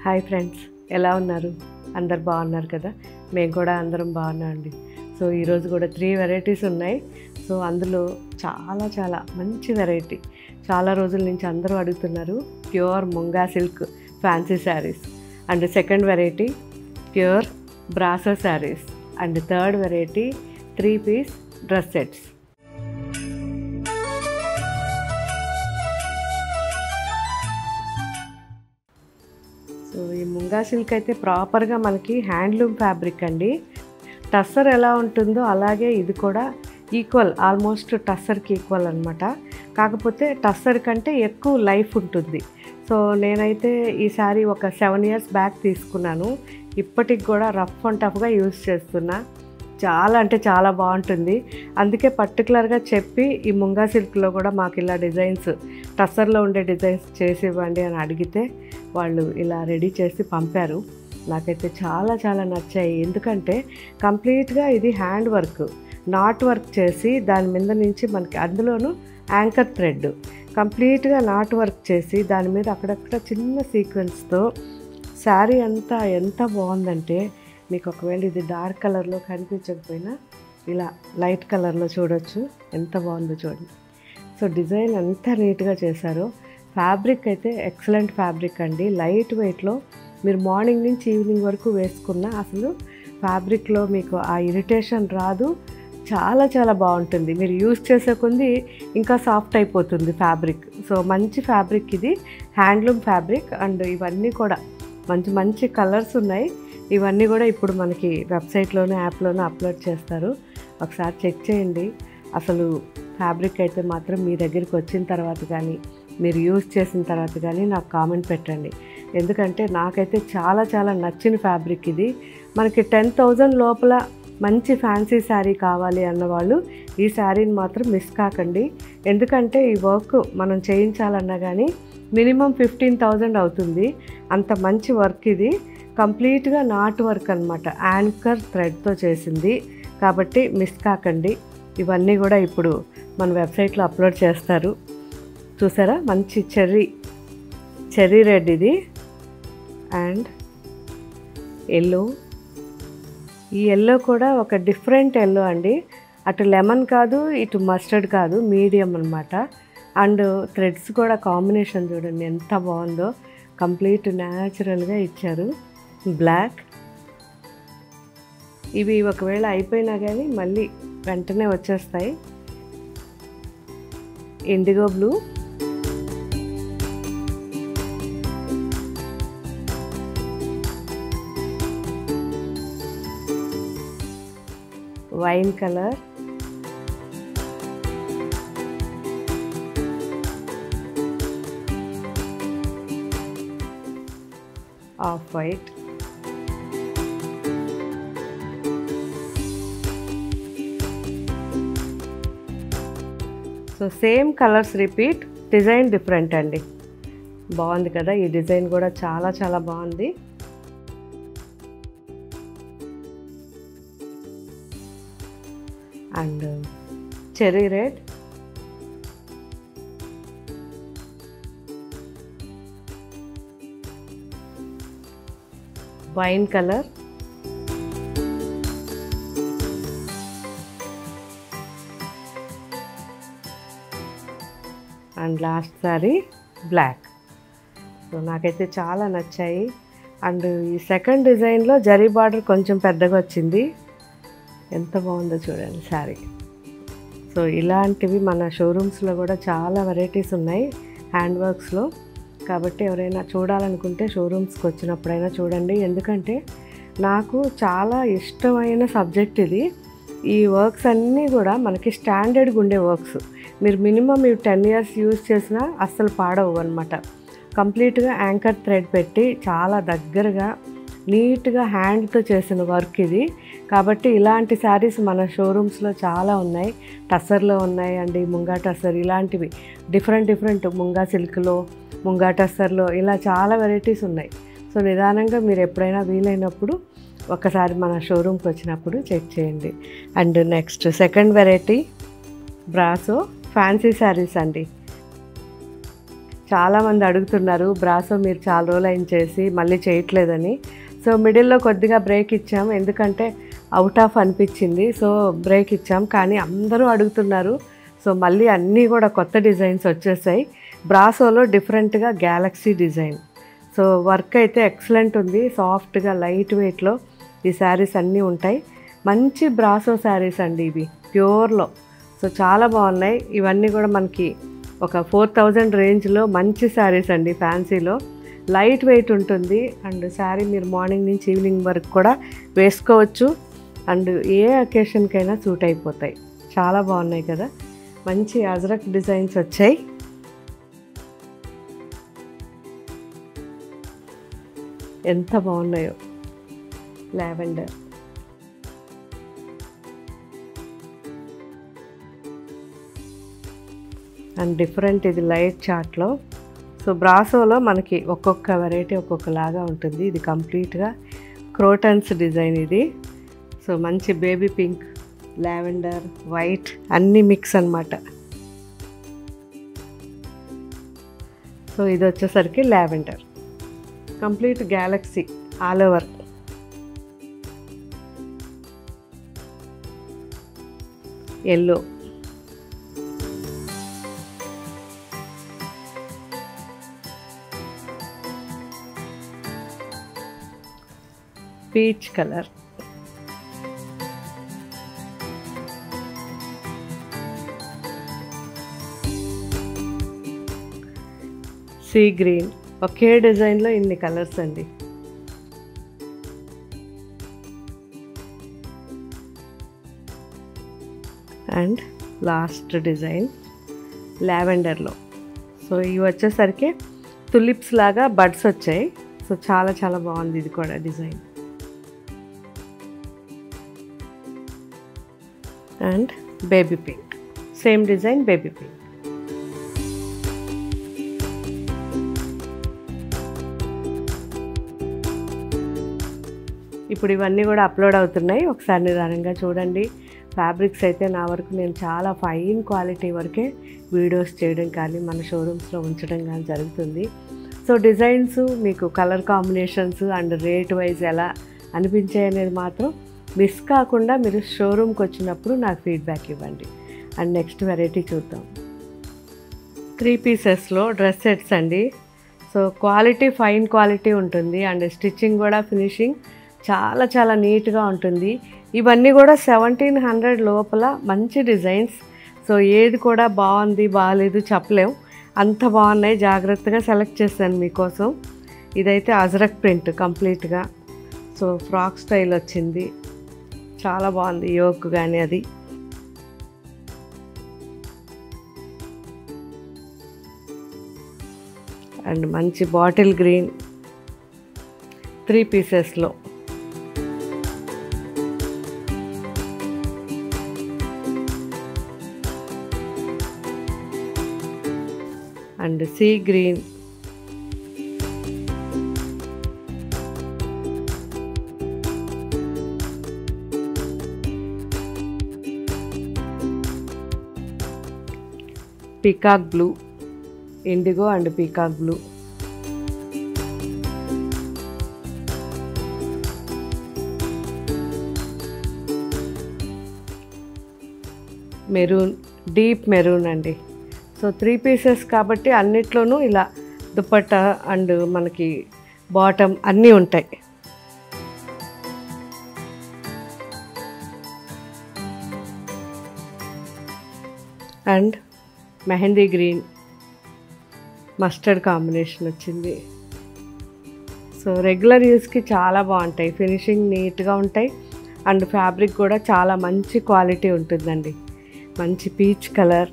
Hi friends, ఎలా ఉన్నారు? అందరు బాగున్నారు కదా? మేము కూడా అందరం బాగున్నామండి. సో ఈరోజు కూడా 3 వెరైటీస్ ఉన్నాయి. సో అందులో చాలా మంచి వెరైటీ, చాలా రోజుల నుంచి అందరూ అడుగుతున్నారు, pure munga silk fancy saris. And second variety pure Brasso saris. And third variety 3 piece dress sets. So ఈ ముంగా సిల్క్ అయితే ప్రాపర్గా మనకి హ్యాండ్లూమ్ ఫ్యాబ్రిక్ అండి. టస్సర్ ఎలా ఉంటుందో అలాగే ఇది కూడా ఈక్వల్, ఆల్మోస్ట్ టస్సర్కి ఈక్వల్ అనమాట. కాకపోతే టస్సర్ కంటే ఎక్కువ లైఫ్ ఉంటుంది. సో నేనైతే ఈ శారీ ఒక 7 years బ్యాక్ తీసుకున్నాను. ఇప్పటికి కూడా రఫ్ అండ్ టఫ్గా యూజ్ చేస్తున్నా. చాలా అంటే చాలా బాగుంటుంది. అందుకే పర్టికులర్గా చెప్పి ఈ ముంగా సిల్క్లో కూడా మాకు ఇలా డిజైన్స్, టస్సర్లో ఉండే డిజైన్స్ చేసి ఇవ్వండి అని అడిగితే వాళ్ళు ఇలా రెడీ చేసి పంపారు. నాకైతే చాలా నచ్చాయి. ఎందుకంటే కంప్లీట్గా ఇది హ్యాండ్ వర్క్, నాట్ వర్క్ చేసి దాని మీద నుంచి మనకి అందులోనూ యాంకర్ థ్రెడ్ కంప్లీట్గా నాట్ వర్క్ చేసి దాని మీద అక్కడక్కడ చిన్న సీక్వెన్స్తో శారీ అంతా ఎంత బాగుందంటే, మీకు ఒకవేళ ఇది డార్క్ కలర్లో కనిపించకపోయినా ఇలా లైట్ కలర్లో చూడొచ్చు, ఎంత బాగుందో చూడండి. సో డిజైన్ ఎంత నీట్గా చేశారో. ఫ్యాబ్రిక్ అయితే ఎక్సలెంట్ ఫ్యాబ్రిక్ అండి. లైట్ వెయిట్లో మీరు మార్నింగ్ నుంచి ఈవినింగ్ వరకు వేసుకున్న అసలు ఫ్యాబ్రిక్లో మీకు ఆ ఇరిటేషన్ రాదు. చాలా బాగుంటుంది. మీరు యూజ్ చేసే కొద్దీ ఇంకా సాఫ్ట్ అయిపోతుంది ఫ్యాబ్రిక్. సో మంచి ఫ్యాబ్రిక్ ఇది, హ్యాండ్లూమ్ ఫ్యాబ్రిక్. అండ్ ఇవన్నీ కూడా మంచి కలర్స్ ఉన్నాయి. ఇవన్నీ కూడా ఇప్పుడు మనకి వెబ్సైట్లోనే యాప్లోనే అప్లోడ్ చేస్తారు. ఒకసారి చెక్ చేయండి. అసలు ఫ్యాబ్రిక్ అయితే మాత్రం మీ దగ్గరికి వచ్చిన తర్వాత కానీ మీరు యూజ్ చేసిన తర్వాత కానీ నాకు కామెంట్ పెట్టండి. ఎందుకంటే నాకైతే చాలా నచ్చిన ఫ్యాబ్రిక్ ఇది. మనకి 10,000 లోపల మంచి ఫ్యాన్సీ శారీ కావాలి అన్నవాళ్ళు ఈ శారీని మాత్రం మిస్ కాకండి. ఎందుకంటే ఈ వర్క్ మనం చేయించాలన్నా కానీ మినిమం 15,000 అవుతుంది. అంత మంచి వర్క్ ఇది. కంప్లీట్గా నాట్ వర్క్ అనమాట, యాంకర్ థ్రెడ్తో చేసింది. కాబట్టి మిస్ కాకండి. ఇవన్నీ కూడా ఇప్పుడు మన వెబ్సైట్లో అప్లోడ్ చేస్తారు. చూసారా, మంచి చెర్రీ రెడ్ ఇది. అండ్ ఎల్లో, ఈ ఎల్లో కూడా ఒక డిఫరెంట్ ఎల్లో అండి. అటు లెమన్ కాదు, ఇటు మస్టర్డ్ కాదు, మీడియం అనమాట. అండ్ థ్రెడ్స్ కూడా కాంబినేషన్ చూడండి ఎంత బాగుందో. కంప్లీట్ న్యాచురల్గా ఇచ్చారు. బ్లాక్, ఇవి ఒకవేళ అయిపోయినా కానీ మళ్ళీ వెంటనే వచ్చేస్తాయి. Indigo blue, wine colour, off white, so same colours repeat, design different అండి. బాగుంది కదా, ఈ డిజైన్ కూడా చాలా బాగుంది. And cherry red, wine colour, and last sari black. So నాకైతే చాలా నచ్చాయి. అండ్ ఈ సెకండ్ డిజైన్లో జరీ బార్డర్ కొంచెం పెద్దగా వచ్చింది. ఎంత బాగుందో చూడండి శారీ. సో ఇలాంటివి మన షోరూమ్స్లో కూడా చాలా వెరైటీస్ ఉన్నాయి హ్యాండ్ వర్క్స్లో. కాబట్టి ఎవరైనా చూడాలనుకుంటే షోరూమ్స్కి వచ్చినప్పుడైనా చూడండి. ఎందుకంటే నాకు చాలా ఇష్టమైన సబ్జెక్ట్ ఇది. ఈ వర్క్స్ అన్నీ కూడా మనకి స్టాండర్డ్గా ఉండే వర్క్స్. మీరు మినిమం 10 years యూజ్ చేసినా అస్సలు పాడవు అనమాట. కంప్లీట్గా యాంకర్ థ్రెడ్ పెట్టి చాలా దగ్గరగా నీట్గా హ్యాండ్తో చేసిన వర్క్ ఇది. కాబట్టి ఇలాంటి శారీస్ మన షోరూమ్స్లో చాలా ఉన్నాయి. టస్సర్లో ఉన్నాయి అండి, ముంగా టస్సర్, ఇలాంటివి డిఫరెంట్ ముంగా సిల్క్లో, ముంగా టస్సర్లో, ఇలా చాలా వెరైటీస్ ఉన్నాయి. సో నిదానంగా మీరు ఎప్పుడైనా వీలైనప్పుడు ఒకసారి మన షోరూమ్కి వచ్చినప్పుడు చెక్ చేయండి. And next second variety brasso fancy saris అండి. చాలామంది అడుగుతున్నారు బ్రాసో మీరు చాలా రోజులు అయిన చేసి మళ్ళీ చేయట్లేదని. సో మిడిల్లో కొద్దిగా బ్రేక్ ఇచ్చాం, ఎందుకంటే అవుట్ ఆఫ్ అనిపించింది. సో బ్రేక్ ఇచ్చాం, కానీ అందరూ అడుగుతున్నారు. సో మళ్ళీ అన్నీ కూడా కొత్త డిజైన్స్ వచ్చేసాయి. బ్రాసోలో డిఫరెంట్గా గ్యాలక్సీ డిజైన్. సో వర్క్ అయితే ఎక్సలెంట్ ఉంది. సాఫ్ట్గా లైట్ వెయిట్లో ఈ శారీస్ అన్నీ ఉంటాయి. మంచి బ్రాసో శారీస్ అండి ఇవి, ప్యూర్లో. సో చాలా బాగున్నాయి. ఇవన్నీ కూడా మనకి ఒక 4000 రేంజ్లో మంచి శారీస్ అండి. ఫ్యాన్సీలో లైట్ వెయిట్ ఉంటుంది. అండ్ శారీ మీరు మార్నింగ్ నుంచి ఈవినింగ్ వరకు కూడా వేసుకోవచ్చు. అండ్ ఏ అకేషన్కైనా సూట్ అయిపోతాయి. చాలా బాగున్నాయి కదా, మంచి అజ్రక్ డిజైన్స్ వచ్చాయి. ఎంత బాగున్నాయో. లావెండర్, అండ్ డిఫరెంట్ ఇది లైట్ చార్ట్లో. సో బ్రాసోలో మనకి ఒక్కొక్క వెరైటీ ఒక్కొక్కలాగా ఉంటుంది. ఇది కంప్లీట్గా క్రోటన్స్ డిజైన్ ఇది. సో మంచి బేబీ పింక్, లావెండర్, వైట్ అన్నీ మిక్స్ అన్నమాట. సో ఇది వచ్చేసరికి lavender, complete galaxy all over. Yellow, peach colour, sea green. ఒకే డిజైన్లో ఇన్ని కలర్స్ అండి. అండ్ లాస్ట్ డిజైన్ లావెండర్లో. సో ఇవి వచ్చేసరికి తులిప్స్ లాగా బడ్స్ వచ్చాయి. సో చాలా చాలా బాగుంది ఇది కూడా design. And baby pink, same design baby pink. ఇప్పుడు ఇవన్నీ కూడా అప్లోడ్ అవుతున్నాయి, ఒకసారి నిదానంగా చూడండి. ఫ్యాబ్రిక్స్ అయితే నా వరకు నేను చాలా ఫైన్ క్వాలిటీ వరకే వీడియోస్ చేయడం కానీ మన షోరూమ్స్లో ఉంచడం కానీ జరుగుతుంది. సో డిజైన్స్ మీకు colour combinations and rate wise ఎలా అనిపించాయి అనేది మాత్రం మిస్ కాకుండా మీరు షోరూమ్కి వచ్చినప్పుడు నాకు ఫీడ్బ్యాక్ ఇవ్వండి. అండ్ నెక్స్ట్ వెరైటీ చూద్దాం. 3 పీసెస్లో డ్రెస్ సెట్స్ అండి. సో క్వాలిటీ ఫైన్ క్వాలిటీ ఉంటుంది. అండ్ స్టిచ్చింగ్ కూడా ఫినిషింగ్ చాలా చాలా నీట్గా ఉంటుంది. ఇవన్నీ కూడా 1700 లోపల మంచి డిజైన్స్. సో ఏది కూడా బాగుంది బాగాలేదు చెప్పలేం, అంత బాగున్నాయి. జాగ్రత్తగా సెలెక్ట్ చేశాను మీకోసం. ఇదైతే అజ్రక్ ప్రింట్ కంప్లీట్గా. సో ఫ్రాక్ స్టైల్ వచ్చింది, చాలా బాగుంది యోక్ కానీ అది. అండ్ మంచి బాటిల్ గ్రీన్ 3 పీసెస్లో. And sea green, peacock blue, indigo and peacock blue, maroon, deep maroon అండి. సో 3 పీసెస్ కాబట్టి అన్నిట్లోనూ ఇలా దుపట్టా అండ్ మనకి బాటమ్ అన్నీ ఉంటాయి. And mehendi green, mustard combination వచ్చింది. సో రెగ్యులర్ యూస్కి చాలా బాగుంటాయి, ఫినిషింగ్ నీట్గా ఉంటాయి. అండ్ ఫ్యాబ్రిక్ కూడా చాలా మంచి క్వాలిటీ ఉంటుందండి. మంచి peach colour,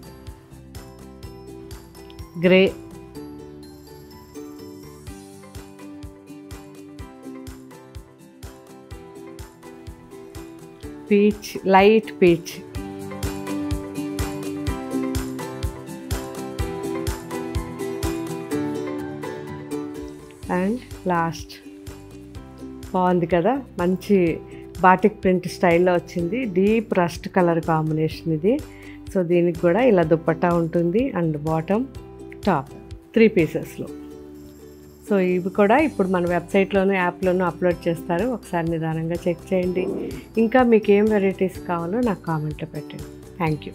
grey, peach, light peach, and last బాగుంది కదా, మంచి బాటిక్ ప్రింట్ స్టైల్లో వచ్చింది. డీప్ రస్ట్ కలర్ కాంబినేషన్ ఇది. సో దీనికి కూడా ఇలా దుపట్టా ఉంటుంది అండ్ బాటమ్ టాప్ 3 పీసెస్లో. సో ఇవి కూడా ఇప్పుడు మన వెబ్సైట్లోనూ యాప్లోనూ అప్లోడ్ చేస్తారు. ఒకసారి నిదానంగా చెక్ చేయండి. ఇంకా మీకు ఏం వెరైటీస్ కావాలో నాకు కామెంట్లో పెట్టండి. Thank you.